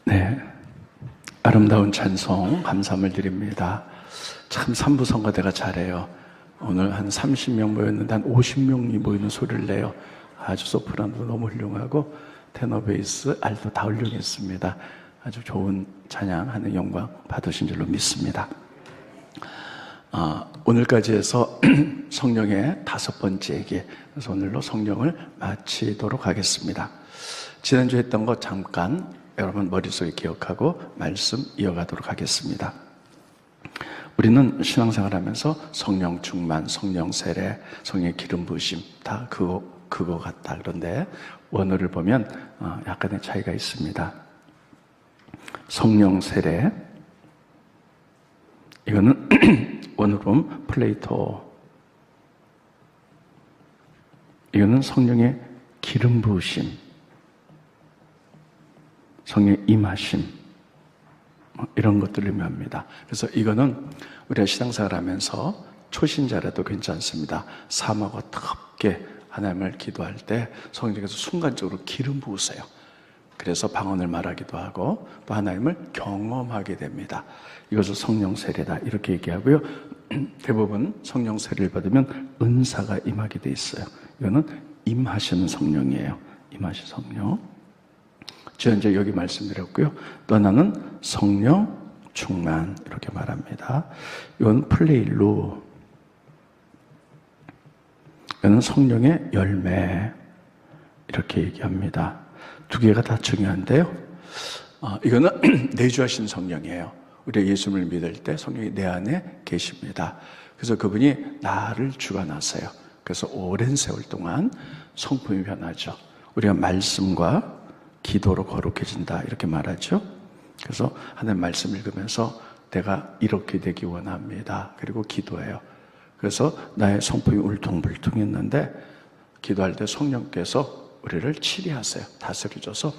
네, 아름다운 찬송 감사함을 드립니다. 참 삼부성가대가 잘해요. 오늘 한 30명 모였는데 한 50명이 모이는 소리를 내요. 아주 소프라노도 너무 훌륭하고 테너 베이스, 알도 다 훌륭했습니다. 아주 좋은 찬양하는 영광 받으신 줄로 믿습니다. 오늘까지 해서 성령의 5번째 얘기, 그래서 오늘로 성령을 마치도록 하겠습니다. 지난주에 했던 거 잠깐 여러분 머릿속에 기억하고 말씀 이어가도록 하겠습니다. 우리는 신앙생활 하면서 성령 충만, 성령 세례, 성령의 기름 부으심 다 그거 같다. 그런데 원어를 보면 약간의 차이가 있습니다. 성령 세례, 이거는 원어로 보면 플레이토, 이거는 성령의 기름 부으심, 성령의 임하심, 이런 것들을 의미합니다. 그래서 이거는 우리가 신앙생활 하면서 초신자라도 괜찮습니다. 삶하고 뜨겁게 하나님을 기도할 때 성령께서 순간적으로 기름 부으세요. 그래서 방언을 말하기도 하고 또 하나님을 경험하게 됩니다. 이것을 성령 세례다 이렇게 얘기하고요. 대부분 성령 세례를 받으면 은사가 임하게 돼 있어요. 이거는 임하시는 성령이에요. 임하시는 성령. 제가 이제 여기 말씀드렸고요. 또 하나는 성령 충만 이렇게 말합니다. 이건 플레일로, 이거는 성령의 열매 이렇게 얘기합니다. 두 개가 다 중요한데요. 이거는 내주하신 성령이에요. 우리가 예수님을 믿을 때 성령이 내 안에 계십니다. 그래서 그분이 나를 주관하세요. 그래서 오랜 세월 동안 성품이 변하죠. 우리가 말씀과 기도로 거룩해진다 이렇게 말하죠. 그래서 하나님 말씀 읽으면서 내가 이렇게 되기 원합니다. 그리고 기도해요. 그래서 나의 성품이 울퉁불퉁했는데 기도할 때 성령께서 우리를 치리하세요. 다스려줘서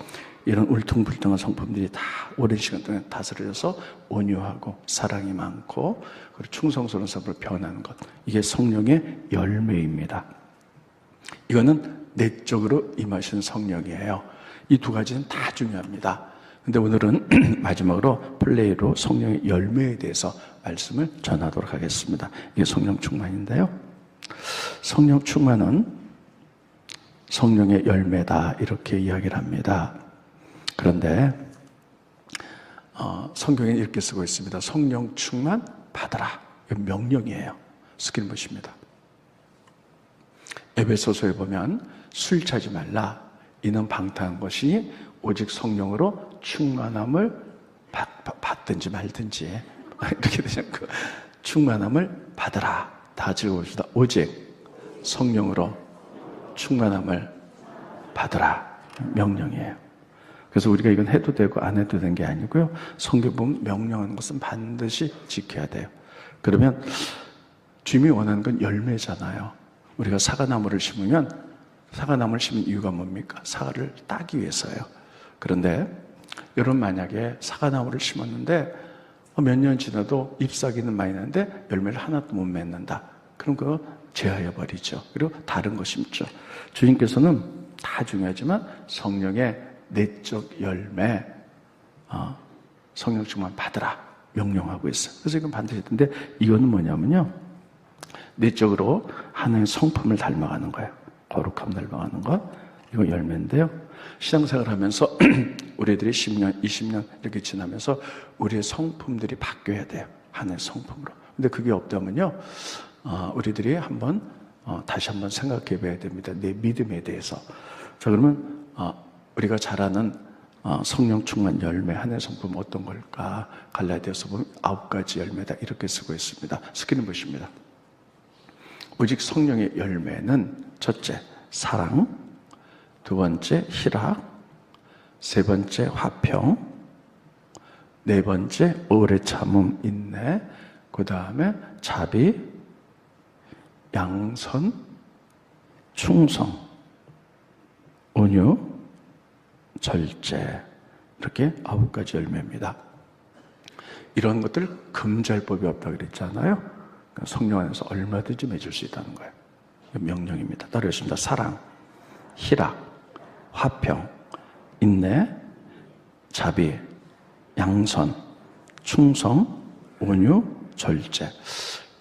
이런 울퉁불퉁한 성품들이 다 오랜 시간 동안 다스려져서 온유하고 사랑이 많고 그리고 충성스러운 사람으로 변하는 것, 이게 성령의 열매입니다. 이거는 내적으로 임하신 성령이에요. 이 두 가지는 다 중요합니다. 근데 오늘은 마지막으로 플레이로 성령의 열매에 대해서 말씀을 전하도록 하겠습니다. 이게 성령 충만인데요. 성령 충만은 성령의 열매다 이렇게 이야기를 합니다. 그런데 성경에 이렇게 쓰고 있습니다. 성령 충만 받으라. 이건 명령이에요. 스크린 보십니다. 에베소서에 보면 술 취하지 말라. 이는 방탕한 것이니 오직 성령으로 충만함을 받든지 말든지 이렇게 되지 않고 충만함을 받으라. 다 즐거워집시다. 오직 성령으로 충만함을 받으라. 명령이에요. 그래서 우리가 이건 해도 되고 안 해도 되는 게 아니고요. 성경 보면 명령하는 것은 반드시 지켜야 돼요. 그러면 주님이 원하는 건 열매잖아요. 우리가 사과나무를 심으면 사과나무를 심은 이유가 뭡니까? 사과를 따기 위해서예요. 그런데 여러분 만약에 사과나무를 심었는데 몇 년 지나도 잎사귀는 많이 나는데 열매를 하나도 못 맺는다. 그럼 그거 제하해버리죠. 그리고 다른 거 심죠. 주님께서는 다 중요하지만 성령의 내적 열매, 성령 충만 받으라 명령하고 있어요. 그래서 이건 반드시 했는데 이거는 뭐냐면요. 내적으로 하나님의 성품을 닮아가는 거예요. 거룩함 닮아가는 것, 이거 열매인데요. 신앙생활 하면서 우리들이 10년, 20년 이렇게 지나면서 우리의 성품들이 바뀌어야 돼요. 하나의 성품으로. 근데 그게 없다면요, 우리들이 다시 한번 생각해 봐야 됩니다. 내 믿음에 대해서. 자, 그러면 우리가 잘 아는 성령 충만 열매, 하나의 성품 어떤 걸까? 갈라디아서 보면 9가지 열매다 이렇게 쓰고 있습니다. 스크린 보십니다. 오직 성령의 열매는 첫째, 사랑, 두 번째, 희락, 세 번째, 화평, 네 번째, 오래 참음, 인내, 그 다음에 자비, 양선, 충성, 온유, 절제, 이렇게 9가지 열매입니다. 이런 것들 금절법이 없다고 그랬잖아요. 성령 안에서 얼마든지 맺을 수 있다는 거예요. 명령입니다. 따르겠습니다. 사랑, 희락, 화평, 인내, 자비, 양선, 충성, 온유, 절제.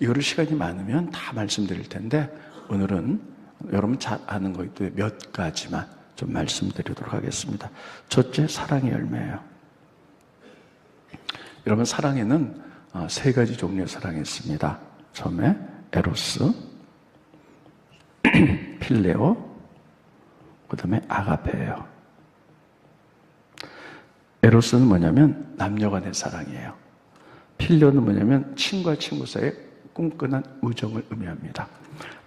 이거를 시간이 많으면 다 말씀드릴 텐데 오늘은 여러분 잘 아는 거 있고요. 몇 가지만 좀 말씀드리도록 하겠습니다. 첫째, 사랑의 열매예요. 여러분, 사랑에는 세 가지 종류의 사랑이 있습니다. 처음에 에로스, 필레오, 그 다음에 아가페예요. 에로스는 뭐냐면 남녀 간의 사랑이에요. 필레오는 뭐냐면 친구와 친구 사이에 끈끈한 우정을 의미합니다.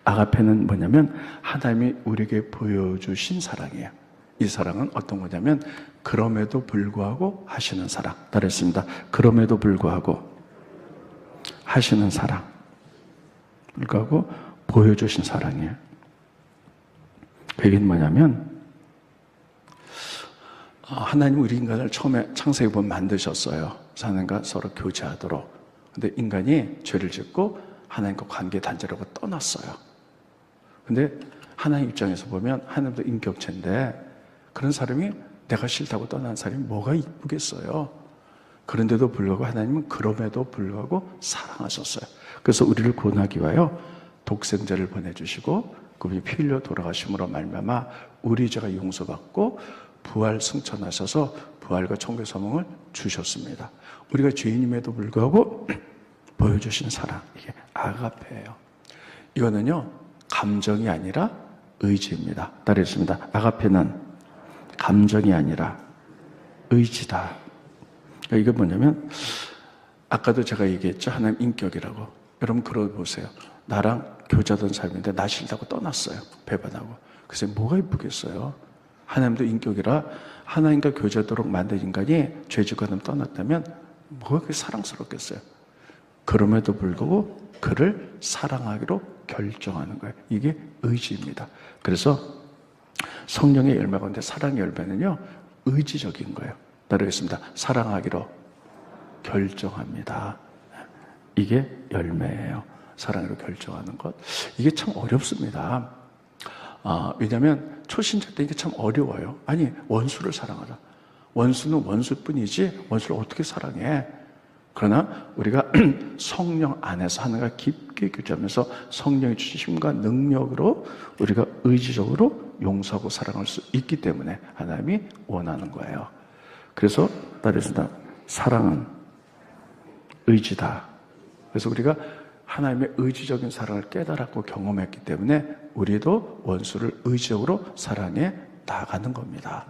아가페는 뭐냐면 하나님이 우리에게 보여주신 사랑이에요. 이 사랑은 어떤 거냐면 그럼에도 불구하고 하시는 사랑. 따라했습니다. 그럼에도 불구하고 하시는 사랑. 불구하고 보여주신 사랑이에요. 그 얘기는 뭐냐면 하나님 우리 인간을 처음에 창세기 보면 만드셨어요. 하나님과 서로 교제하도록. 근데 인간이 죄를 짓고 하나님과 관계 단절하고 떠났어요. 근데 하나님 입장에서 보면 하나님도 인격체인데 그런 사람이 내가 싫다고 떠난 사람이 뭐가 이쁘겠어요. 그런데도 불구하고 하나님은 그럼에도 불구하고 사랑하셨어요. 그래서 우리를 구원하기 위하여 독생자를 보내주시고 그분이 피 흘려 돌아가심으로 말미암아 우리 죄가 용서받고 부활 승천하셔서 부활과 천국의 소망을 주셨습니다. 우리가 죄인임에도 불구하고 보여주신 사랑, 이게 아가페예요. 이거는요 감정이 아니라 의지입니다. 따르겠습니다. 아가페는 감정이 아니라 의지다. 그러니까 이게 뭐냐면 아까도 제가 얘기했죠. 하나님 인격이라고. 여러분 그러고 보세요. 나랑 교제하던 사람인데 나 싫다고 떠났어요. 배반하고. 그래서 뭐가 이쁘겠어요. 하나님도 인격이라 하나님과 교제하도록 만든 인간이 죄짓고 하나님 떠났다면 뭐가 그렇게 사랑스럽겠어요. 그럼에도 불구하고 그를 사랑하기로 결정하는 거예요. 이게 의지입니다. 그래서 성령의 열매 가운데 사랑의 열매는요 의지적인 거예요. 따르겠습니다. 사랑하기로 결정합니다. 이게 열매예요. 사랑으로 결정하는 것. 이게 참 어렵습니다. 왜냐하면 초신자 때 이게 참 어려워요. 아니 원수를 사랑하라. 원수는 원수뿐이지 원수를 어떻게 사랑해? 그러나 우리가 성령 안에서 하나님과 깊게 교제하면서 성령의 주심과 능력으로 우리가 의지적으로 용서하고 사랑할 수 있기 때문에 하나님이 원하는 거예요. 그래서 따르겠습니다. 사랑은 의지다. 그래서 우리가 하나님의 의지적인 사랑을 깨달았고 경험했기 때문에 우리도 원수를 의지적으로 사랑해 나가는 겁니다.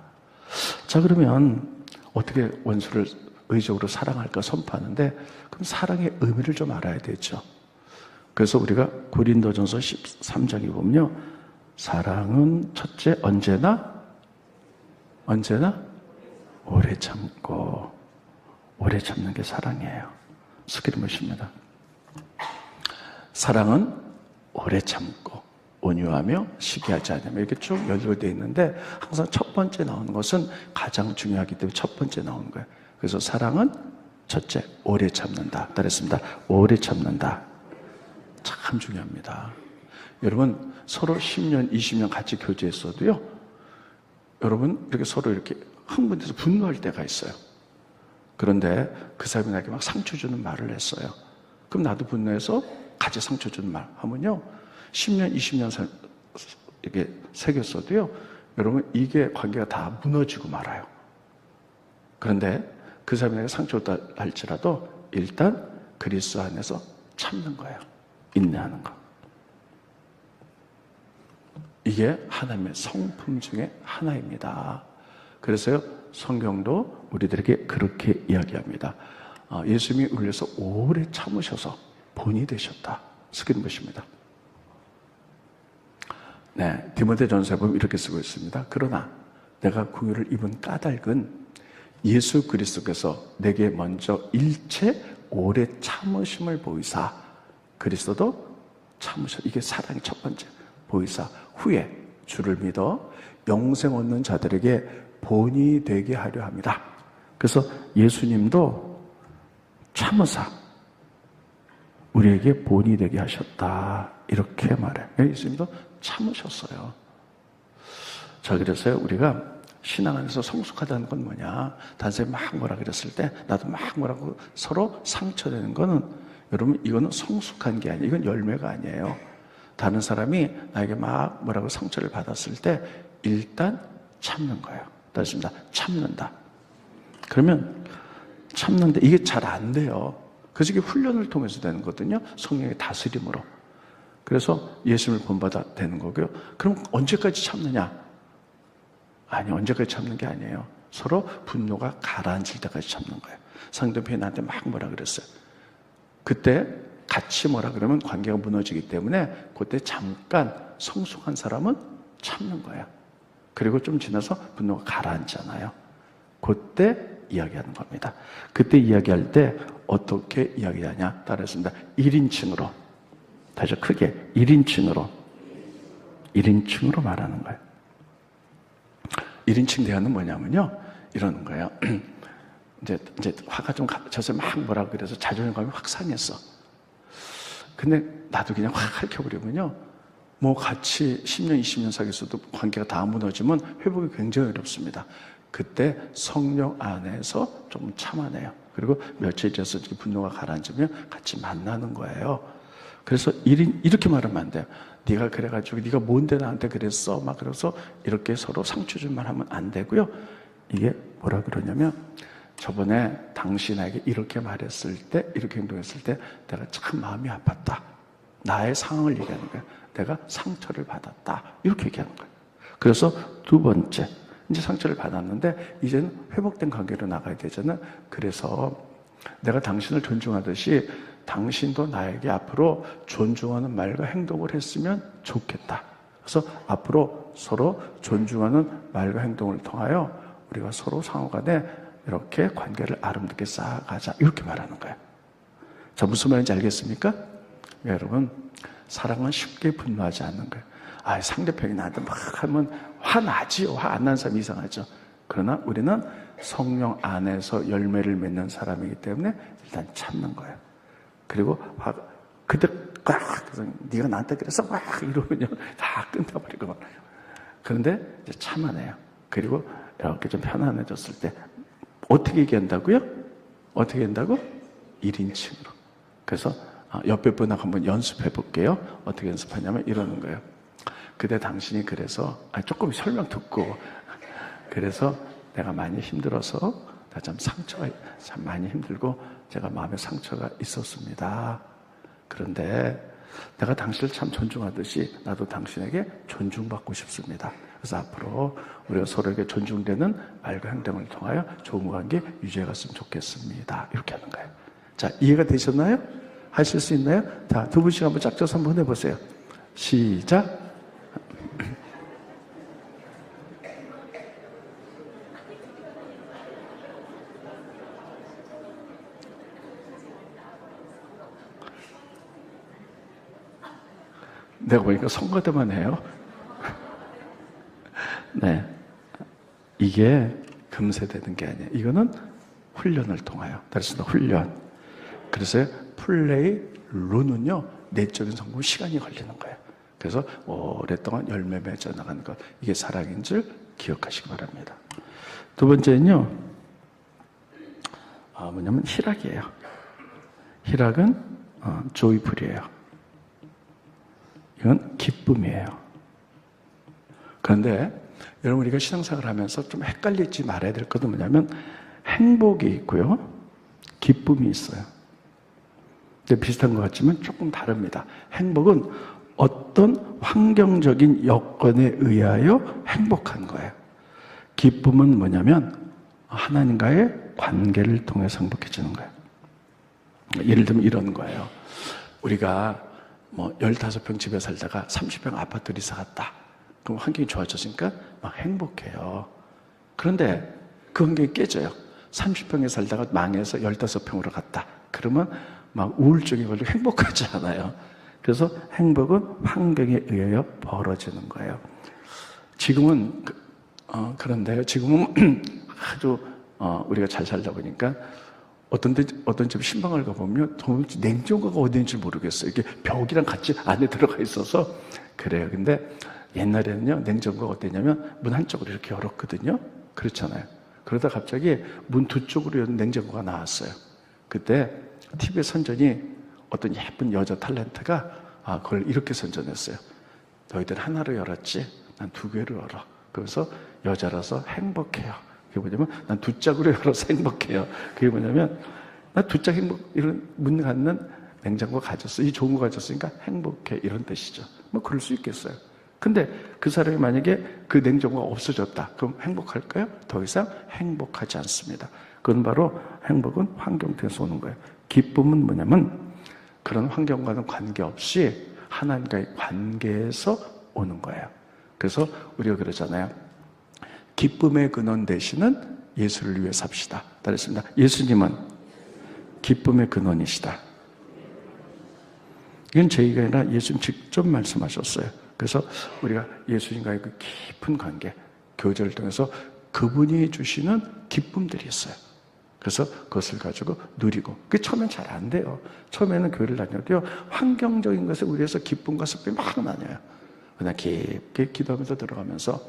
자, 그러면 어떻게 원수를 의지적으로 사랑할까 선포하는데 그럼 사랑의 의미를 좀 알아야 되죠. 그래서 우리가 고린도전서 13장에 보면요. 사랑은 첫째 언제나 오래 참고 오래 참는 게 사랑이에요. 스크린 보십니다. 사랑은 오래 참고 온유하며 시기하지 않으며 이렇게 쭉 연결되어 있는데 항상 첫 번째 나오는 것은 가장 중요하기 때문에 첫 번째 나오는 거예요. 그래서 사랑은 첫째 오래 참는다. 따랐습니다. 오래 참는다. 참 중요합니다. 여러분 서로 10년, 20년 같이 교제했어도요. 여러분 이렇게 서로 이렇게 흥분돼서 분노할 때가 있어요. 그런데 그 사람이 나에게 막 상처 주는 말을 했어요. 그럼 나도 분노해서 같이 상처 주는 말 하면요. 10년, 20년 이렇게 새겼어도요. 여러분 이게 관계가 다 무너지고 말아요. 그런데 그 사람이 내가 상처다 할지라도 일단 그리스도 안에서 참는 거예요. 인내하는 거. 이게 하나님의 성품 중에 하나입니다. 그래서요 성경도 우리들에게 그렇게 이야기합니다. 예수님이 우리를 위해서 오래 참으셔서 본이 되셨다. 스크린 보십니다. 네, 디모데전서에 보면 이렇게 쓰고 있습니다. 그러나 내가 긍휼을 입은 까닭은 예수 그리스도께서 내게 먼저 일체 오래 참으심을 보이사 그리스도도 참으셨. 이게 사랑의 첫 번째. 보이사 후에 주를 믿어 영생 얻는 자들에게 본이 되게 하려 합니다. 그래서 예수님도 참으사 우리에게 본이 되게 하셨다. 이렇게 말해요. 예수님도 참으셨어요. 자, 그래서요 우리가 신앙 안에서 성숙하다는 건 뭐냐? 다른 사람이 막 뭐라 그랬을 때 나도 막 뭐라고 서로 상처되는 거는, 여러분, 이거는 성숙한 게 아니에요. 이건 열매가 아니에요. 다른 사람이 나에게 막 뭐라고 상처를 받았을 때 일단 참는 거예요. 따르십니다. 참는다. 그러면 참는데 이게 잘 안 돼요. 그래서 이게 훈련을 통해서 되는 거거든요. 성령의 다스림으로. 그래서 예수님을 본받아 되는 거고요. 그럼 언제까지 참느냐? 아니, 언제까지 참는 게 아니에요. 서로 분노가 가라앉을 때까지 참는 거예요. 상대편이 나한테 막 뭐라 그랬어요. 그때 같이 뭐라 그러면 관계가 무너지기 때문에 그때 잠깐 성숙한 사람은 참는 거예요. 그리고 좀 지나서 분노가 가라앉잖아요. 그때 이야기하는 겁니다. 그때 이야기할 때 어떻게 이야기하냐? 따라했습니다. 1인칭으로. 다시 크게 1인칭으로 말하는 거예요. 1인칭 대화는 뭐냐면요, 이러는 거예요. 이제 화가 좀 져서 막 뭐라 그래서 자존감이 확 상했어. 근데 나도 그냥 확 핥혀버리면요, 뭐 같이 10년, 20년 사귀어서도 관계가 다 무너지면 회복이 굉장히 어렵습니다. 그때 성령 안에서 좀 참아내요. 그리고 며칠 지나서 분노가 가라앉으면 같이 만나는 거예요. 그래서 이렇게 말하면 안 돼요. 네가 그래가지고 네가 뭔데 나한테 그랬어? 막 그래서 이렇게 서로 상처 줄 말하면 안 되고요. 이게 뭐라 그러냐면, 저번에 당신에게 이렇게 말했을 때, 이렇게 행동했을 때 내가 참 마음이 아팠다. 나의 상황을 얘기하는 거예요. 내가 상처를 받았다. 이렇게 얘기하는 거예요. 그래서 두 번째, 이제 상처를 받았는데 이제는 회복된 관계로 나가야 되잖아요. 그래서 내가 당신을 존중하듯이 당신도 나에게 앞으로 존중하는 말과 행동을 했으면 좋겠다. 그래서 앞으로 서로 존중하는 말과 행동을 통하여 우리가 서로 상호간에 이렇게 관계를 아름답게 쌓아가자. 이렇게 말하는 거예요. 자, 무슨 말인지 알겠습니까? 여러분, 사랑은 쉽게 분노하지 않는 거예요. 아, 상대편이 나한테 막 하면 화나지요. 화 안 나는 사람이 이상하죠. 그러나 우리는 성령 안에서 열매를 맺는 사람이기 때문에 일단 참는 거예요. 그리고 그때 네가 나한테 그래서 막 이러면요, 다 끝나버리고 말아요. 그런데 이제 참아내요. 그리고 이렇게 좀 편안해졌을 때 어떻게 얘기한다고요? 어떻게 한다고? 1인칭으로. 그래서 옆에 분하고 한번 연습해 볼게요. 어떻게 연습하냐면 이러는 거예요. 그때 당신이 그래서 조금 설명 듣고, 그래서 내가 많이 힘들어서 나 참 상처가 참 많이 힘들고 제가 마음에 상처가 있었습니다. 그런데 내가 당신을 참 존중하듯이 나도 당신에게 존중받고 싶습니다. 그래서 앞으로 우리가 서로에게 존중되는 말과 행동을 통하여 좋은 관계 유지해 갔으면 좋겠습니다. 이렇게 하는 거예요. 자, 이해가 되셨나요? 하실 수 있나요? 자, 두 분씩 한번 짝져서 한번 해보세요. 시작. 내가 보니까 선거 때만 해요. 네. 이게 금세 되는 게 아니에요. 이거는 훈련을 통하여. 따라서 훈련. 그래서 플레이 룬은요, 내적인 성공 시간이 걸리는 거예요. 그래서 오랫동안 열매 맺어 나가는 것. 이게 사랑인 줄 기억하시기 바랍니다. 두 번째는요, 뭐냐면 희락이에요. 희락은 조이풀이에요. 이건 기쁨이에요. 그런데 여러분, 우리가 신앙생활을 하면서 좀 헷갈리지 말아야 될 것은 뭐냐면 행복이 있고요, 기쁨이 있어요. 근데 비슷한 것 같지만 조금 다릅니다. 행복은 어떤 환경적인 여건에 의하여 행복한 거예요. 기쁨은 뭐냐면 하나님과의 관계를 통해서 행복해지는 거예요. 예를 들면 이런 거예요. 우리가 15평 집에 살다가 30평 아파트로 이사 갔다. 그럼 환경이 좋아졌으니까 막 행복해요. 그런데 그 환경이 깨져요. 30평에 살다가 망해서 15평으로 갔다. 그러면 막 우울증이 걸리고 행복하지 않아요. 그래서 행복은 환경에 의하여 벌어지는 거예요. 지금은 그런데요. 지금은 아주 우리가 잘 살다 보니까 어떤 집 신방을 가보면 도무지 냉장고가 어디 있는지 모르겠어요. 이게 벽이랑 같이 안에 들어가 있어서 그래요. 근데 옛날에는요, 냉장고가 어땠냐면 문 한쪽으로 이렇게 열었거든요. 그렇잖아요. 그러다 갑자기 문 두 쪽으로 냉장고가 나왔어요. 그때 TV 선전이 어떤 예쁜 여자 탤런트가 그걸 이렇게 선전했어요. 너희들 하나로 열었지? 난 두 개로 열어. 그래서 여자라서 행복해요. 그게 뭐냐면 난 두 짝으로 열어서 행복해요. 그게 뭐냐면 나 두 짝 이런 문 갖는 냉장고 가졌어. 이 좋은 거 가졌으니까 행복해. 이런 뜻이죠. 뭐 그럴 수 있겠어요. 근데 그 사람이 만약에 그 냉장고가 없어졌다. 그럼 행복할까요? 더 이상 행복하지 않습니다. 그건 바로 행복은 환경에서 오는 거예요. 기쁨은 뭐냐면 그런 환경과는 관계없이 하나님과의 관계에서 오는 거예요. 그래서 우리가 그러잖아요. 기쁨의 근원 되시는 예수를 위해 삽시다. 따르습니다. 예수님은 기쁨의 근원이시다. 이건 제 얘기가 아니라 예수님 직접 말씀하셨어요. 그래서 우리가 예수님과의 그 깊은 관계, 교제를 통해서 그분이 주시는 기쁨들이 있어요. 그래서 그것을 가지고 누리고. 그게 처음엔 잘 안 돼요. 처음에는 교회를 다녀도요, 환경적인 것에 우리에서 기쁨과 슬픔이 막 나뉘어요. 그냥 깊게 기도하면서 들어가면서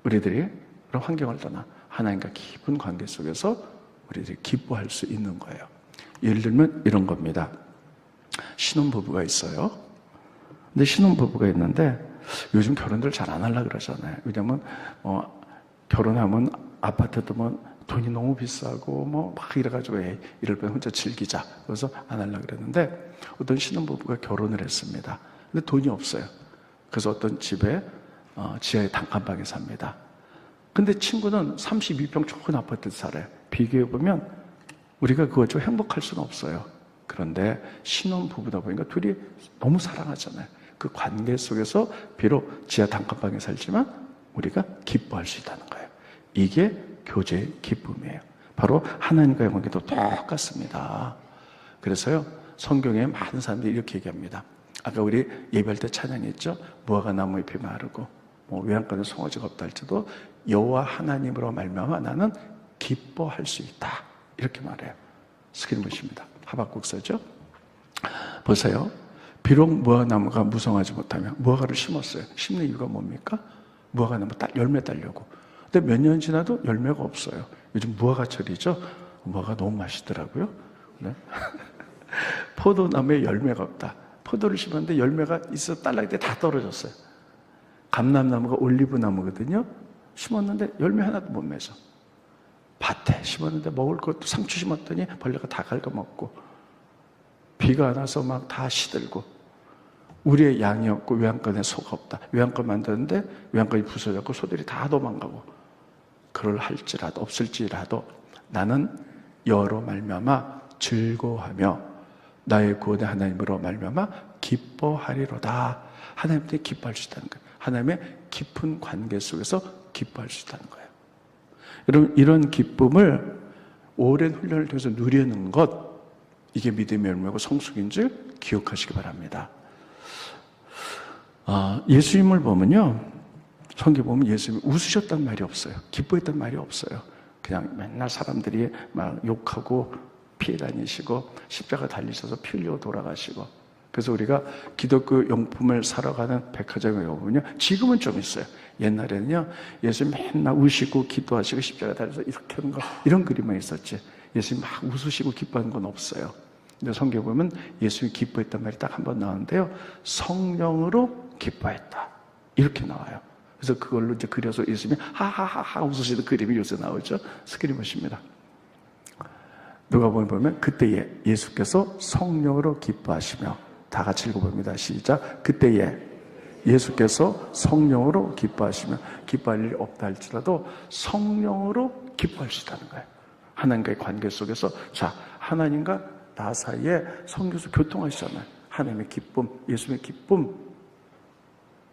우리들이 그런 환경을 떠나 하나님과 깊은 관계 속에서 우리들이 기뻐할 수 있는 거예요. 예를 들면 이런 겁니다. 신혼부부가 있어요. 근데 신혼부부가 있는데 요즘 결혼들 잘 안 하려고 그러잖아요. 왜냐면 결혼하면 아파트도 돈이 너무 비싸고 막 이래가지고 이럴 바에 혼자 즐기자. 그래서 안 하려고 그랬는데 어떤 신혼부부가 결혼을 했습니다. 근데 돈이 없어요. 그래서 어떤 집에 지하의 단칸방에 삽니다. 근데 친구는 32평 좋은 아파트에 살아요. 비교해보면 우리가 그거 좀 행복할 수는 없어요. 그런데 신혼부부다 보니까 둘이 너무 사랑하잖아요. 그 관계 속에서 비록 지하 단칸방에 살지만 우리가 기뻐할 수 있다는 거예요. 이게 교제의 기쁨이에요. 바로 하나님과의 관계도 똑같습니다. 그래서요, 성경에 많은 사람들이 이렇게 얘기합니다. 아까 우리 예배할 때 찬양했죠? 무화과 나무 잎이 마르고 외양간에 송아지가 없다 할지라도 여호와 하나님으로 말미암아 나는 기뻐할 수 있다. 이렇게 말해요. 스크린 보십니다. 하박국서죠? 보세요. 비록 무화과나무가 무성하지 못하면 무화과를 심었어요. 심는 이유가 뭡니까? 무화과나무 열매 따려고. 근데 몇 년 지나도 열매가 없어요. 요즘 무화과철이죠? 무화과 너무 맛있더라고요. 네? 포도나무에 열매가 없다. 포도를 심었는데 열매가 있어 딸날 때 다 떨어졌어요. 감람나무가 올리브나무거든요. 심었는데 열매 하나도 못 맺어. 밭에 심었는데 먹을 것도 상추 심었더니 벌레가 다 갉아먹고 비가 안 와서 막 다 시들고 우리의 양이 없고 외양간에 소가 없다. 외양간 만드는데 외양간이 부서졌고 소들이 다 도망가고 그럴 할지라도 없을지라도 나는 여로 말미암아 즐거워하며 나의 구원의 하나님으로 말미암아 기뻐하리로다. 하나님 때문에 기뻐할 수 있다는 거예요. 하나님의 깊은 관계 속에서 기뻐할 수 있다는 거예요. 여러분, 이런 기쁨을 오랜 훈련을 통해서 누리는 것, 이게 믿음의 열매고 성숙인 줄 기억하시기 바랍니다. 예수님을 보면요, 성경 보면 예수님이 웃으셨단 말이 없어요. 기뻐했단 말이 없어요. 그냥 맨날 사람들이 막 욕하고 피해 다니시고 십자가 달리셔서 피 흘려 돌아가시고. 그래서 우리가 기독교 용품을 사러 가는 백화점에 가보면요, 지금은 좀 있어요. 옛날에는요, 예수님 맨날 우시고 기도하시고 십자가 달려서 이렇게 하는 거, 이런 그림만 있었지. 예수님 막 웃으시고 기뻐하는 건 없어요. 근데 성경에 보면 예수님이 기뻐했단 말이 딱 한 번 나오는데요, 성령으로 기뻐했다. 이렇게 나와요. 그래서 그걸로 이제 그려서 예수님이 하하하하 웃으시는 그림이 요새 나오죠. 스크린 보십니다. 누가복음에 보면 그때에 예수께서 성령으로 기뻐하시며, 다 같이 읽어봅니다. 시작. 그때에 예수께서 성령으로 기뻐하시며, 기뻐할 일이 없다 할지라도 성령으로 기뻐할 수 있다는 거예요. 하나님과의 관계 속에서, 자, 하나님과 나 사이에 성경에서 교통하시잖아요. 하나님의 기쁨, 예수님의 기쁨,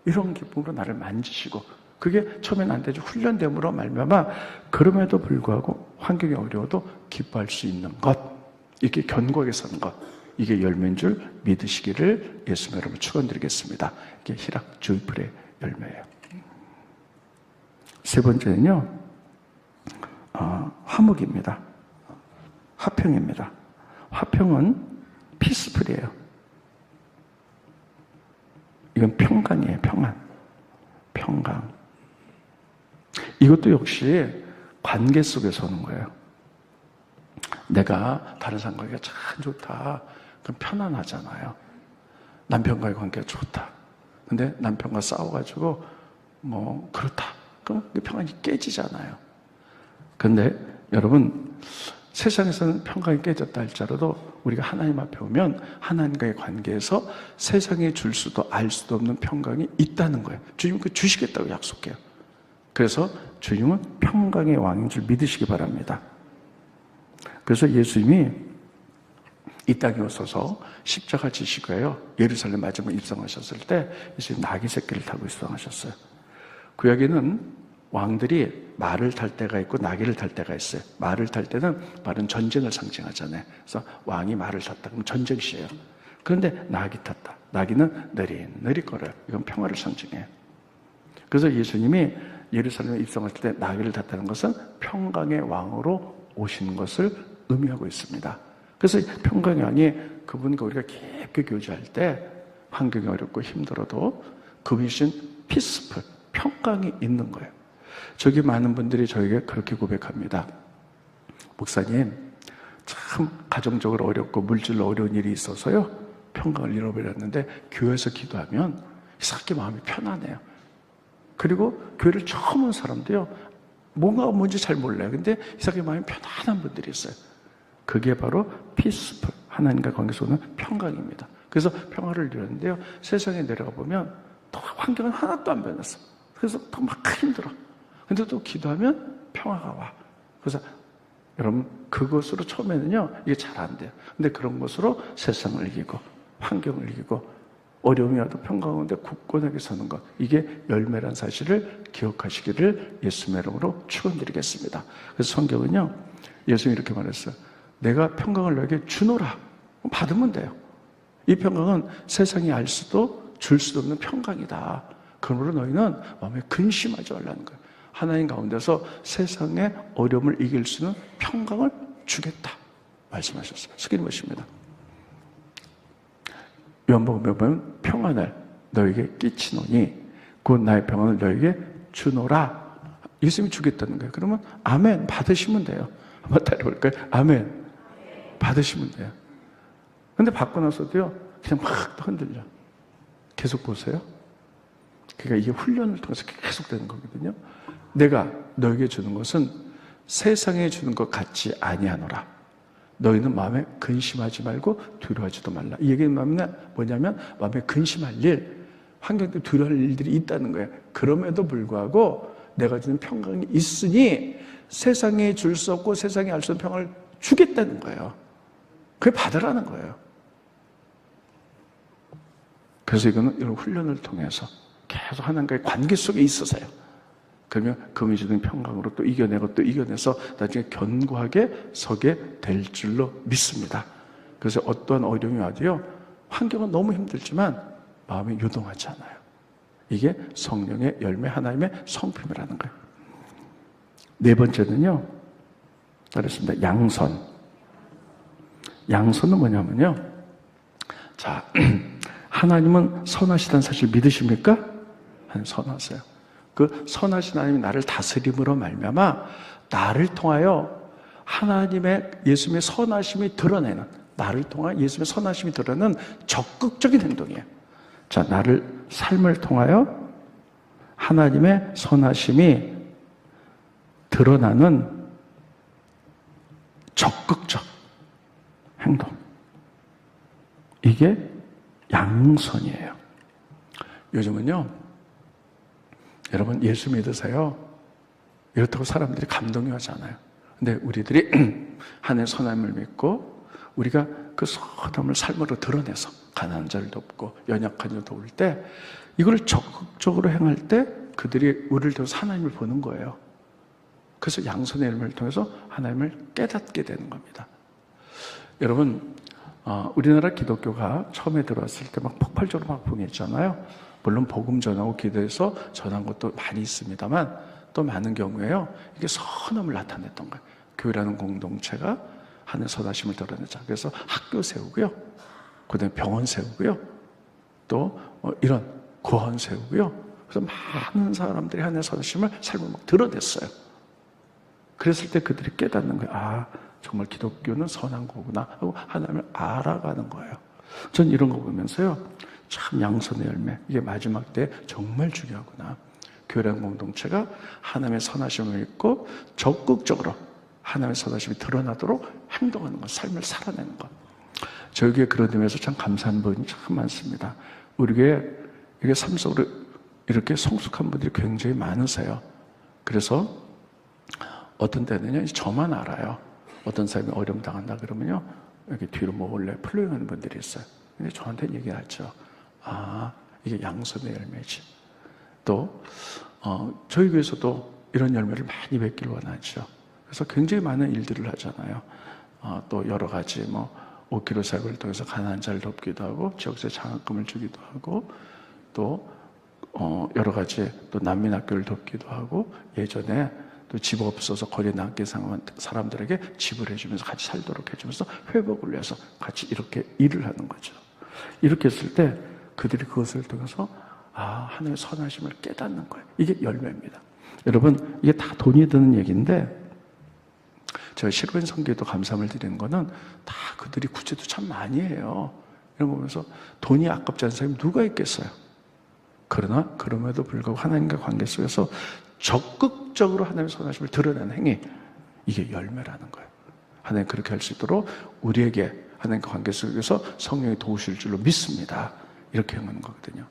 이런 기쁨으로 나를 만지시고, 그게 처음엔 안 되죠. 훈련됨으로 말미암아 그럼에도 불구하고 환경이 어려워도 기뻐할 수 있는 것, 이렇게 견고하게 사는 것, 이게 열매인 줄 믿으시기를 예수님 여러분 축원드리겠습니다. 이게 희락 조이풀의 열매예요. 세 번째는요, 화목입니다. 화평입니다. 화평은 피스풀이에요. 이건 평강이에요. 평안, 평강. 이것도 역시 관계 속에서 오는 거예요. 내가 다른 사람 관계가 참 좋다. 그럼 편안하잖아요. 남편과의 관계가 좋다. 근데 남편과 싸워가지고 뭐 그렇다. 그럼 그 평안이 깨지잖아요. 근데 여러분, 세상에서는 평강이 깨졌다 할지라도 우리가 하나님 앞에 오면 하나님과의 관계에서 세상에 줄 수도 알 수도 없는 평강이 있다는 거예요. 주님 그 주시겠다고 약속해요. 그래서 주님은 평강의 왕인 줄 믿으시기 바랍니다. 그래서 예수님이 이 땅에 오셔서 십자가 지시고요, 예루살렘 마지막 입성하셨을 때 예수님 나귀 새끼를 타고 입성하셨어요. 구약에는 왕들이 말을 탈 때가 있고 나귀를 탈 때가 있어요. 말을 탈 때는 말은 전쟁을 상징하잖아요. 그래서 왕이 말을 탔다 그러면 전쟁 시예요. 그런데 나귀 탔다. 나귀는 느릿느릿 걸어요. 이건 평화를 상징해요. 그래서 예수님이 예루살렘에 입성하실 때 나귀를 탔다는 것은 평강의 왕으로 오시는 것을 의미하고 있습니다. 그래서 평강의 왕이 그분과 우리가 깊게 교제할 때 환경이 어렵고 힘들어도 그분이신 피스풀, 평강이 있는 거예요. 저기 많은 분들이 저에게 그렇게 고백합니다. 목사님, 참 가정적으로 어렵고 물질로 어려운 일이 있어서요, 평강을 잃어버렸는데 교회에서 기도하면 이상하게 마음이 편안해요. 그리고 교회를 처음 온 사람도요, 뭔지 잘 몰라요. 근데 이상하게 마음이 편안한 분들이 있어요. 그게 바로 피스풀, 하나님과 관계에서 오는 평강입니다. 그래서 평화를 누렸는데요, 세상에 내려가 보면 또 환경은 하나도 안 변했어. 그래서 더 막 힘들어. 근데 또 기도하면 평화가 와. 그래서 여러분, 그것으로 처음에는요, 이게 잘 안 돼요. 근데 그런 것으로 세상을 이기고 환경을 이기고 어려움이 와도 평강한데 굳건하게 서는 것, 이게 열매란 사실을 기억하시기를 예수님의 이름으로 축원드리겠습니다. 그래서 성경은요, 예수님이 이렇게 말했어요. 내가 평강을 너에게 주노라. 받으면 돼요. 이 평강은 세상이 알 수도 줄 수도 없는 평강이다. 그러므로 너희는 마음에 근심하지 말라는 거예요. 하나님 가운데서 세상의 어려움을 이길 수 있는 평강을 주겠다 말씀하셨어요. 스크린 보십니다. 요한복음에 보면 평안을 너에게 끼치노니 곧 나의 평안을 너에게 주노라. 예수님이 주겠다는 거예요. 그러면 아멘 받으시면 돼요. 한번 따라해볼까요? 아멘 받으시면 돼요. 근데 받고 나서도요, 그냥 막 흔들려. 계속 보세요. 그러니까 이게 훈련을 통해서 계속 되는 거거든요. 내가 너에게 주는 것은 세상에 주는 것 같지 아니하노라. 너희는 마음에 근심하지 말고 두려워하지도 말라. 이 얘기는 뭐냐면 마음에 근심할 일, 환경 때문에 두려워할 일들이 있다는 거예요. 그럼에도 불구하고 내가 주는 평강이 있으니 세상에 줄 수 없고 세상에 알 수 없는 평강을 주겠다는 거예요. 그게 받으라는 거예요. 그래서 이거는 이런 훈련을 통해서 계속 하나님과의 관계 속에 있어서요. 그러면 그분이 주는 평강으로 또 이겨내고 또 이겨내서 나중에 견고하게 서게 될 줄로 믿습니다. 그래서 어떠한 어려움이 와도요, 환경은 너무 힘들지만 마음이 요동하지 않아요. 이게 성령의 열매, 하나님의 성품이라는 거예요. 네 번째는요, 그렇습니다. 양선. 양선은 뭐냐면요, 자, 하나님은 선하시다는 사실 믿으십니까? 하나님 선하세요. 그 선하신 하나님이 나를 다스림으로 말미암아 나를 통하여 하나님의 예수님의 선하심이 드러내는, 나를 통하여 예수님의 선하심이 드러내는 적극적인 행동이에요. 자, 나를 삶을 통하여 하나님의 선하심이 드러나는 적극적 행동, 이게 양선이에요. 요즘은요, 여러분 예수 믿으세요 이렇다고 사람들이 감동이 하잖아요. 근데 우리들이 하나님의 선함을 믿고 우리가 그 선함을 삶으로 드러내서 가난한 자를 돕고 연약한 자를 도울 때, 이걸 적극적으로 행할 때 그들이 우리를 통해서 하나님을 보는 거예요. 그래서 양선의 열매를 통해서 하나님을 깨닫게 되는 겁니다. 여러분, 우리나라 기독교가 처음에 들어왔을 때 막 폭발적으로 막 붕했잖아요. 물론 복음 전하고 기도해서 전한 것도 많이 있습니다만, 또 많은 경우에요, 이게 선함을 나타냈던 거예요. 교회라는 공동체가 하나님의 선하심을 드러내자. 그래서 학교 세우고요, 그 다음에 병원 세우고요, 또 이런 고원 세우고요, 그래서 많은 사람들이 하나님의 선하심을 삶을 막 드러냈어요. 그랬을 때 그들이 깨닫는 거예요. 아, 정말 기독교는 선한 거구나 하고 하나님을 알아가는 거예요. 전 이런 거 보면서요, 참 양선의 열매, 이게 마지막 때 정말 중요하구나. 교회라는 공동체가 하나님의 선하심을 믿고 적극적으로 하나님의 선하심이 드러나도록 행동하는 것, 삶을 살아내는 것. 저희 교회 그런 점에서 참 감사한 부분이 참 많습니다. 우리 교회 이게 삶 속으로 이렇게 성숙한 분들이 굉장히 많으세요. 그래서 어떤 때는요, 저만 알아요. 어떤 사람이 어려움 당한다 그러면요, 여기 뒤로 몰래 플로잉하는 분들이 있어요. 근데 저한테는 얘기하죠. 아, 이게 양선의 열매지. 또 저희 교회에서도 이런 열매를 많이 맺기를 원하죠. 그래서 굉장히 많은 일들을 하잖아요. 또 여러 가지 5kg 사역을 통해서 가난한 자를 돕기도 하고, 지역사회 장학금을 주기도 하고, 또 여러 가지 또 난민학교를 돕기도 하고, 예전에 또 집 없어서 거리에 남게 상한 사람들에게 집을 해주면서 같이 살도록 해주면서 회복을 위해서 같이 이렇게 일을 하는 거죠. 이렇게 했을 때 그들이 그것을 통해서 하나님의 선하심을 깨닫는 거예요. 이게 열매입니다. 여러분, 이게 다 돈이 드는 얘기인데, 제가 실로인 선교에도 감사함을 드리는 거는 다 그들이 구제도 참 많이 해요. 이런 거 보면서 돈이 아깝지 않은 사람이 누가 있겠어요. 그러나 그럼에도 불구하고 하나님과 관계 속에서 적극적으로 하나님의 선하심을 드러내는 행위, 이게 열매라는 거예요. 하나님 그렇게 할 수 있도록 우리에게 하나님과 관계 속에서 성령이 도우실 줄로 믿습니다. 이렇게 행하는 거거든요.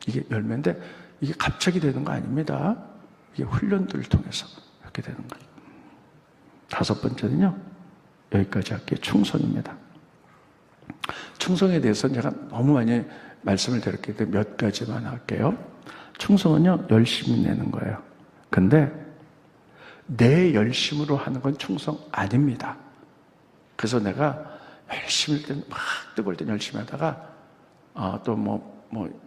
이게 열매인데 이게 갑자기 되는 거 아닙니다. 이게 훈련들을 통해서 이렇게 되는 거예요. 5번째는요, 여기까지 할게요. 충성입니다. 충성에 대해서는 제가 너무 많이 말씀을 드렸기 때문에 몇 가지만 할게요. 충성은요, 열심히 내는 거예요. 근데 내 열심으로 하는 건 충성 아닙니다. 그래서 내가 열심히 할 때는 막 뜨거울 땐 열심히 하다가 또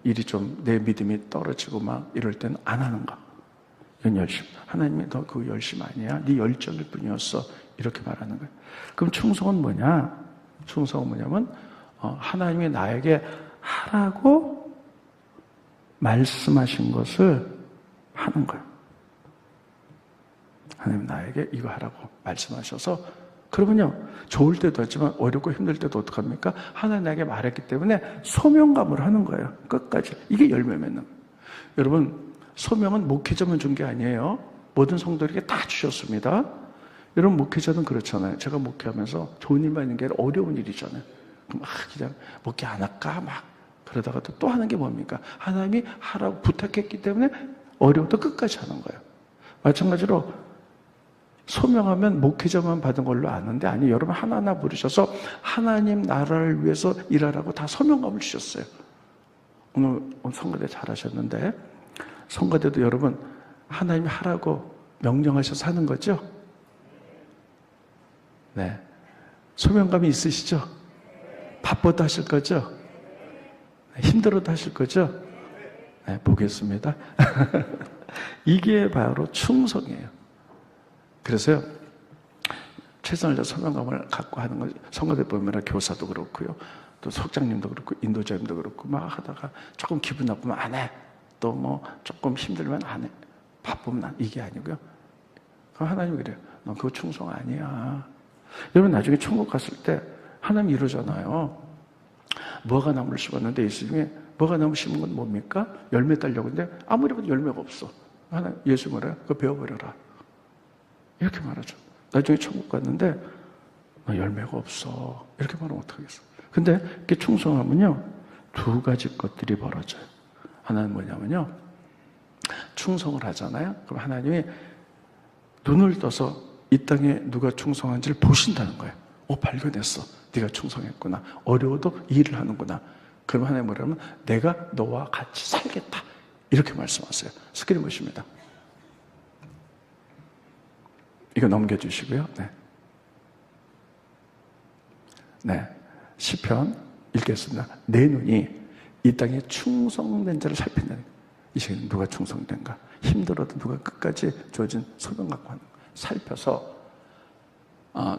일이 좀 내 믿음이 떨어지고 막 이럴 때는 안 하는 거. 이건 열심. 하나님이 너 그거 열심 아니야? 네 열정일 뿐이었어. 이렇게 말하는 거예요. 그럼 충성은 뭐냐? 충성은 뭐냐면 하나님이 나에게 하라고 말씀하신 것을 하는 거예요. 하나님 나에게 이거 하라고 말씀하셔서, 그러면요, 좋을 때도 하지만 어렵고 힘들 때도 어떡합니까? 하나님 나에게 말했기 때문에 소명감을 하는 거예요. 끝까지. 이게 열매 맺는 거예요. 여러분, 소명은 목회자만 준 게 아니에요. 모든 성도에게 다 주셨습니다. 여러분, 목회자는 그렇잖아요. 제가 목회하면서 좋은 일만 있는 게 아니라 어려운 일이잖아요. 그럼 그냥 목회 안 할까? 막 그러다가 또 하는 게 뭡니까? 하나님이 하라고 부탁했기 때문에 어려워도 끝까지 하는 거예요. 마찬가지로 소명하면 목회자만 받은 걸로 아는데, 아니, 여러분 하나하나 부르셔서 하나님 나라를 위해서 일하라고 다 소명감을 주셨어요. 오늘 선거대 잘하셨는데, 선거대도 여러분 하나님이 하라고 명령하셔서 하는 거죠? 네. 소명감이 있으시죠? 바빠도 하실 거죠? 힘들어도 하실 거죠? 네, 보겠습니다. 이게 바로 충성이에요. 그래서요, 최선을 다해 소명감을 갖고 하는 거죠. 선거대 보면 교사도 그렇고요, 또 석장님도 그렇고 인도자님도 그렇고 막 하다가 조금 기분 나쁘면 안 해. 또 조금 힘들면 안 해. 바쁘면 이게 아니고요. 그럼 하나님이 그래요. 너 그거 충성 아니야. 여러분 나중에 천국 갔을 때 하나님 이러잖아요. 무화과 나무를 심었는데 예수 중에 무화과 나무 심은 건 뭡니까? 열매 따려고 했는데 아무리 봐도 열매가 없어. 하나님, 예수 뭐래요? 그거 베어버려라. 이렇게 말하죠. 나중에 천국 갔는데 열매가 없어. 이렇게 말하면 어떡하겠어. 근데 이렇게 충성하면요, 2가지 것들이 벌어져요. 하나는 뭐냐면요, 충성을 하잖아요. 그럼 하나님이 눈을 떠서 이 땅에 누가 충성한지를 보신다는 거예요. 발견했어. 네가 충성했구나. 어려워도 이 일을 하는구나. 그럼 하나님 뭐라면 내가 너와 같이 살겠다. 이렇게 말씀하세요. 스크린 보십니다. 이거 넘겨주시고요. 네. 시편 읽겠습니다. 내 눈이 이 땅에 충성된 자를 살핀다는 거예요. 이 시간에 누가 충성된가? 힘들어도 누가 끝까지 주어진 소명 갖고 하는 거예요. 살펴서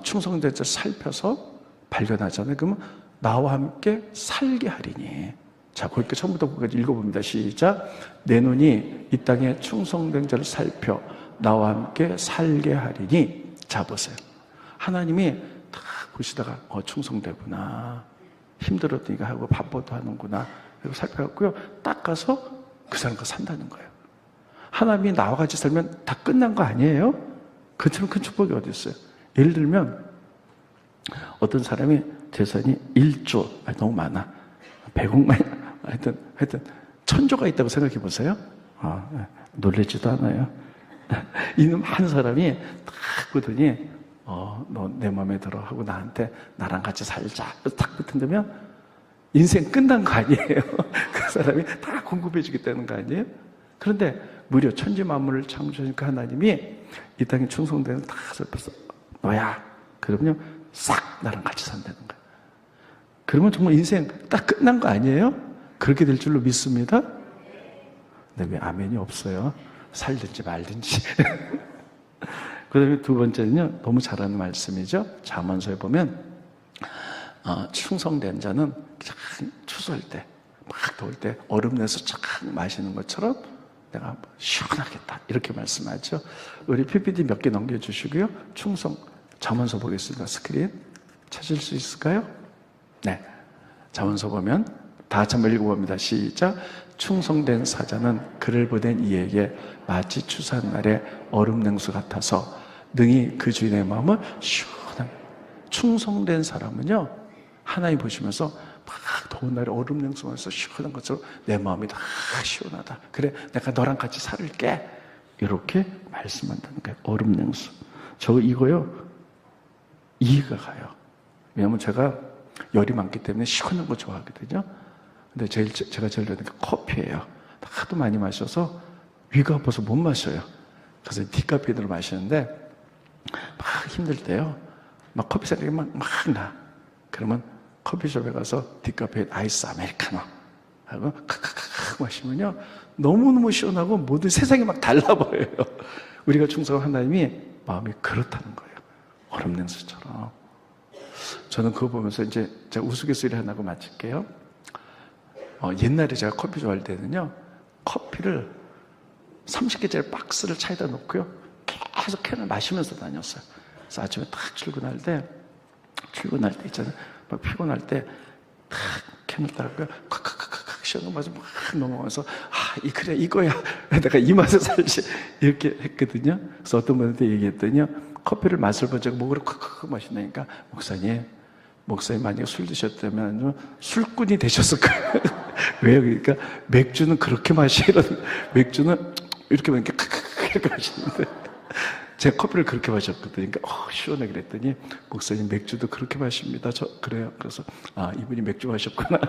충성된 자를 살펴서 발견하잖아요. 그러면 나와 함께 살게 하리니. 자, 거기까지 처음부터 거기까지 읽어봅니다. 시작. 내 눈이 이 땅에 충성된 자를 살펴 나와 함께 살게 하리니. 자, 보세요. 하나님이 딱 보시다가 충성되구나, 힘들었으니까 하고 바빠도 하는구나, 그리고 살펴갖고요, 딱 가서 그 사람과 산다는 거예요. 하나님이 나와 같이 살면 다 끝난 거 아니에요? 그처럼 큰 축복이 어디 있어요? 예를 들면 어떤 사람이 재산이 1조, 너무 많아, 100억만, 하여튼 1000조가 있다고 생각해 보세요. 놀라지도 않아요. 이놈 한 사람이 딱 보더니 너 내 마음에 들어 하고 나랑 같이 살자, 딱 붙은다면 인생 끝난 거 아니에요? 그 사람이 다 공급해 주겠다는 거 아니에요? 그런데 무려 천지 만물을 창조하신 그 하나님이 이 땅에 충성되는 다 살펴서 너야, 그러면요 싹 나랑 같이 산다는 거예요. 그러면 정말 인생 딱 끝난 거 아니에요? 그렇게 될 줄로 믿습니다. 근데 왜 아멘이 없어요? 살든지 말든지. 그 다음에 두 번째는요, 너무 잘하는 말씀이죠. 잠언서에 보면 충성된 자는 추수할 때, 막 더울 때 얼음 내서 쫙 마시는 것처럼 내가 시원하겠다, 이렇게 말씀하죠. 우리 PPT 몇 개 넘겨주시고요. 충성, 잠언서 보겠습니다. 스크린 찾을 수 있을까요? 네, 잠언서 보면 다 같이 한번 읽어봅니다. 시작. 충성된 사자는 그를 보낸 이에게 마치 추수한 날에 얼음 냉수 같아서 능히 그 주인의 마음을 시원하게. 충성된 사람은요, 하나님 보시면서 막 더운 날에 얼음 냉수 마셔서 시원한 것처럼 내 마음이 다 시원하다, 그래 내가 너랑 같이 살을게, 이렇게 말씀한다는 거예요. 얼음 냉수. 저 이거요 이해가 가요. 왜냐하면 제가 열이 많기 때문에 시원한 거 좋아하거든요. 근데 제가 제일 좋아하는 게 커피예요. 하도 많이 마셔서 위가 아파서 못 마셔요. 그래서 디카페인으로 마시는데 막 힘들 때요, 막 커피 생각이 막 나. 그러면 커피숍에 가서 디카페인 아이스 아메리카노 하고 칵칵칵 마시면요 너무너무 시원하고 모든 세상이 막 달라 보여요. 우리가 충성한 하나님이 마음이 그렇다는 거예요. 얼음 냉수처럼. 저는 그거 보면서 이제 제가 우스갯소리 하나 하고 마칠게요. 옛날에 제가 커피 좋아할 때는요, 커피를 30개짜리 박스를 차에다 놓고요, 계속 캔을 마시면서 다녔어요. 그래서 아침에 딱 출근할 때 있잖아요. 막 피곤할 때 딱 캔을 따고요, 콱콱콱콱 시원한 맛을 막 넘어가면서 그래 이거야, 내가 이 맛을 살지, 이렇게 했거든요. 그래서 어떤 분한테 얘기했더니요, 커피를 맛을 보자고 목으로 콱콱콱 마신다니까, 목사님 만약에 술 드셨다면 술꾼이 되셨을 거예요. 왜요? 그러니까 맥주는 그렇게 마시는, 맥주는 이렇게 이렇게 마시는데 제가 커피를 그렇게 마셨거든요. 그러니까 시원해 그랬더니, 목사님 맥주도 그렇게 마십니다. 그래요. 그래서 이분이 맥주 마셨구나.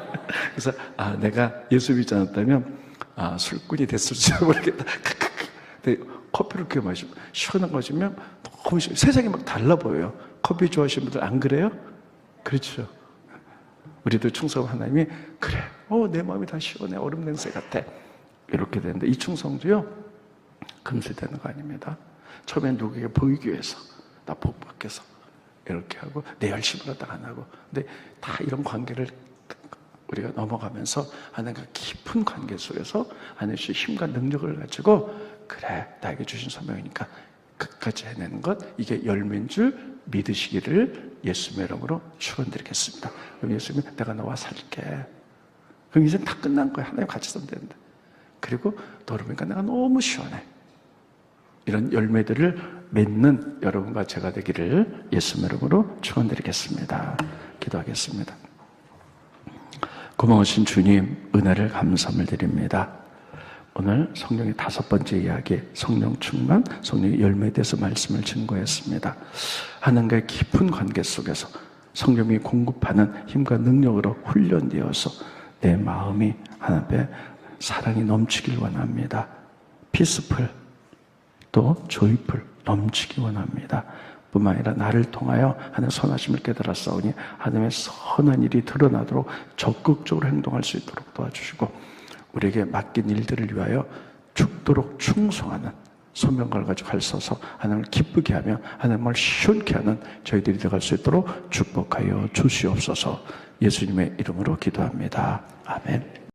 그래서 내가 예수 믿지 않았다면 술꾼이 됐을지도 모르겠다. 근데 커피를 그렇게 마시고 시원한 거 마시면 너무 세상이 막 달라 보여요. 커피 좋아하시는 분들 안 그래요? 그렇죠. 우리도 충성 하나님이 그래, 내 마음이 다 시원해, 얼음 냉수 같아, 이렇게 되는데, 이 충성도요 금슬되는 거 아닙니다. 처음엔 누구에게 보이기 위해서, 나 복 받기 위해서 이렇게 하고 내 열심으로 딱 안 하고, 근데 다 이런 관계를 우리가 넘어가면서 하나님과 깊은 관계 속에서 하나님의 힘과 능력을 가지고, 그래 나에게 주신 소명이니까 끝까지 해내는 것, 이게 열매인 줄 믿으시기를 예수님의 이름으로 축원드리겠습니다. 그럼 예수님이 내가 너와 살게. 그럼 이제 다 끝난 거야. 하나님 같이 살면 되는데. 그리고 너를 보니까 내가 너무 시원해. 이런 열매들을 맺는 여러분과 제가 되기를 예수님의 이름으로 축원드리겠습니다. 기도하겠습니다. 고마우신 주님, 은혜를 감사함을 드립니다. 오늘 성령의 5번째 이야기, 성령 충만, 성령의 열매에 대해서 말씀을 증거했습니다. 하나님과의 깊은 관계 속에서 성령이 공급하는 힘과 능력으로 훈련되어서 내 마음이 하나님 앞에 사랑이 넘치길 원합니다. 피스풀, 또 조이풀 넘치기 원합니다. 뿐만 아니라 나를 통하여 하나님의 선하심을 깨달았사오니 하나님의 선한 일이 드러나도록 적극적으로 행동할 수 있도록 도와주시고, 우리에게 맡긴 일들을 위하여 죽도록 충성하는 소명을 가지고 갈서서 하나님을 기쁘게 하며 하나님을 시원케 하는 저희들이 되어갈 수 있도록 축복하여 주시옵소서. 예수님의 이름으로 기도합니다. 아멘.